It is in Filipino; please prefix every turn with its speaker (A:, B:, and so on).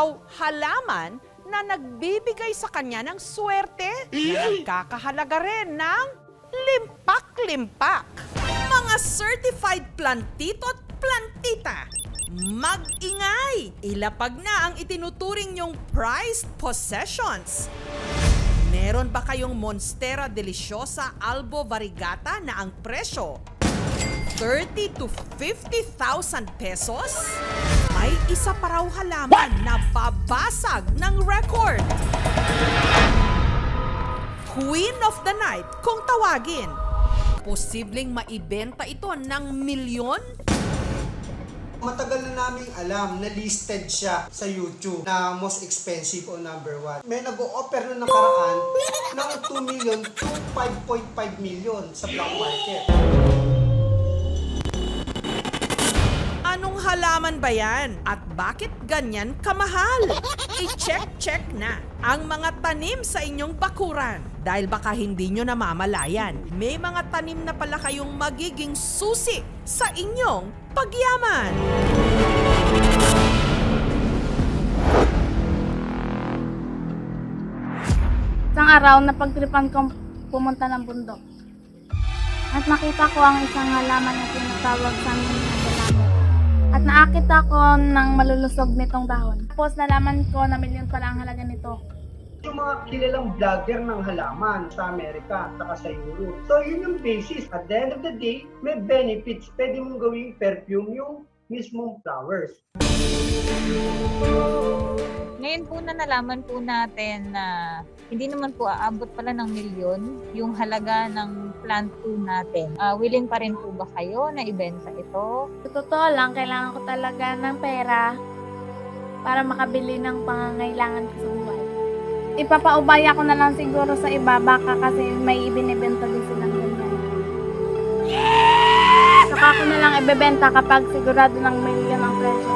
A: raw halaman na nagbibigay sa kanya ng swerte na nagkakahalaga rin ng limpak-limpak. Mga certified plantito at plantita, mag-ingay! Ilapag na ang itinuturing nyong prized possessions. Meron ba kayong Monstera Deliciosa Albo Variegata na ang presyo 30 to 50,000 pesos? May isa pa raw halaman na babasag ng record. Queen of the Night kung tawagin. Posibleng maibenta ito ng milyon?
B: Matagal na naming alam na listed siya sa YouTube na most expensive o number 1. May nag-o-offer na nakaraan ng 2 million to 5.5 million sa black market.
A: Anong halaman ba yan? At bakit ganyan kamahal? I-check na ang mga tanim sa inyong bakuran. Dahil baka hindi nyo namamalayan, may mga tanim na pala kayong magiging susi sa inyong pagyaman.
C: Isang araw, napagtripan kong pumunta ng bundok. At nakita ko ang isang halaman na tinatawag sa amin na dalaman. At naakit ako ng malulusog nitong dahon. Tapos nalaman ko na milyon pala ang halaga nito.
B: Yung mga kilalang vlogger ng halaman sa Amerika at sa Europe. So yun yung basis. At the end of the day, may benefits. Pwede mong gawing perfume yung mismong flowers.
D: Ngayon po na nalaman po natin na hindi naman po aabot pala ng milyon yung halaga ng plant po natin. Willing pa rin po ba kayo na ibenta ito?
C: Sa totoo lang, kailangan ko talaga ng pera para makabili ng pangangailangan ko sa buhay. Ipapaubaya ko na lang siguro sa iba, baka kasi may ibinibenta din silang ganyan. Saka ko na lang ibebenta kapag sigurado ng milyon ang presyo.